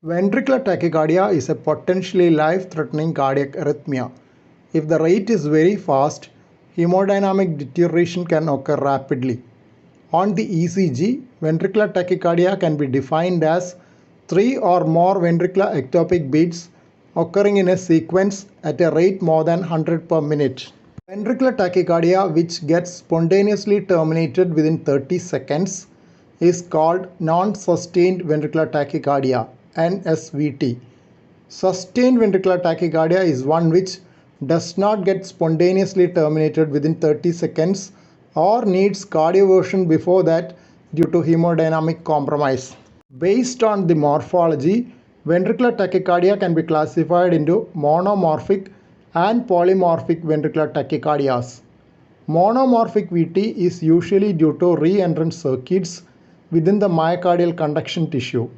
Ventricular tachycardia is a potentially life-threatening cardiac arrhythmia. If the rate is very fast, hemodynamic deterioration can occur rapidly. On the ECG, ventricular tachycardia can be defined as 3 or more ventricular ectopic beats occurring in a sequence at a rate more than 100 per minute. Ventricular tachycardia, which gets spontaneously terminated within 30 seconds, is called non-sustained ventricular tachycardia (NSVT). Sustained ventricular tachycardia is one which does not get spontaneously terminated within 30 seconds or needs cardioversion before that due to hemodynamic compromise. Based on the morphology, ventricular tachycardia can be classified into monomorphic and polymorphic ventricular tachycardias. Monomorphic VT is usually due to re-entrant circuits within the myocardial conduction tissue,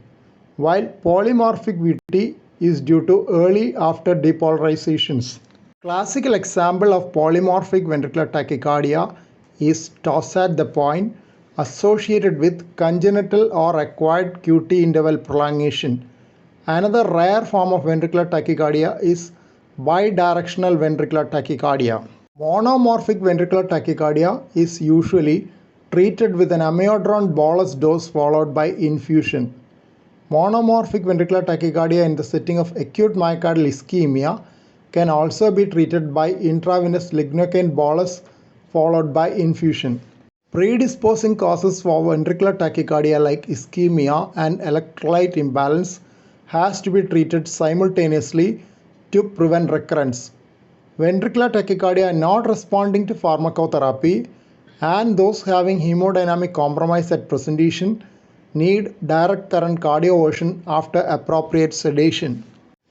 while polymorphic VT is due to early after depolarizations. Classical example of polymorphic ventricular tachycardia is toss at the point associated with congenital or acquired QT interval prolongation. Another rare form of ventricular tachycardia is bidirectional ventricular tachycardia. Monomorphic ventricular tachycardia is usually treated with an amiodarone bolus dose followed by infusion. Monomorphic ventricular tachycardia in the setting of acute myocardial ischemia can also be treated by intravenous lignocaine bolus followed by infusion. Predisposing causes for ventricular tachycardia like ischemia and electrolyte imbalance has to be treated simultaneously to prevent recurrence. Ventricular tachycardia not responding to pharmacotherapy and those having hemodynamic compromise at presentation need direct current cardioversion after appropriate sedation.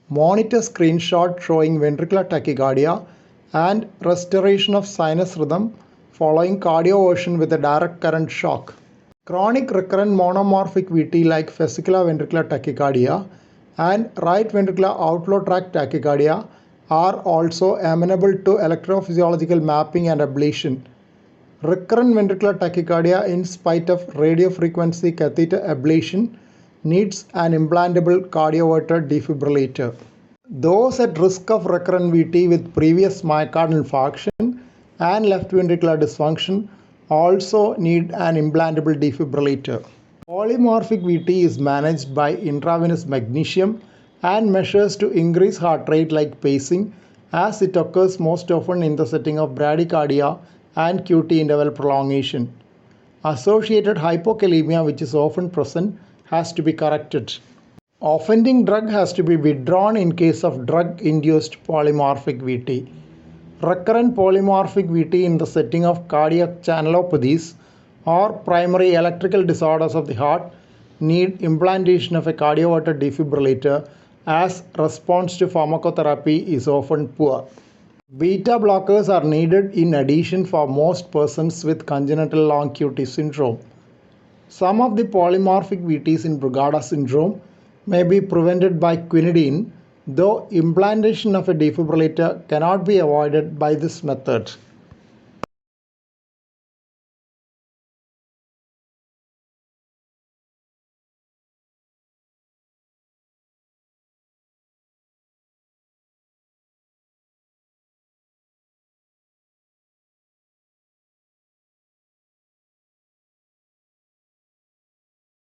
Monitor screenshot showing ventricular tachycardia and restoration of sinus rhythm following cardioversion with a direct current shock. Chronic recurrent monomorphic VT like vesicular ventricular tachycardia and right ventricular outflow tract tachycardia are also amenable to electrophysiological mapping and ablation. Recurrent ventricular tachycardia in spite of radiofrequency catheter ablation needs an implantable cardioverter defibrillator. Those at risk of recurrent VT with previous myocardial infarction and left ventricular dysfunction also need an implantable defibrillator. Polymorphic VT is managed by intravenous magnesium and measures to increase heart rate like pacing, as it occurs most often in the setting of bradycardia and QT interval prolongation. Associated hypokalemia, which is often present, has to be corrected. Offending drug has to be withdrawn in case of drug-induced polymorphic VT. Recurrent polymorphic VT in the setting of cardiac channelopathies or primary electrical disorders of the heart need implantation of a cardioverter defibrillator, as response to pharmacotherapy is often poor. Beta blockers are needed in addition for most persons with congenital long QT syndrome. Some of the polymorphic VTs in Brugada syndrome may be prevented by quinidine, though implantation of a defibrillator cannot be avoided by this method.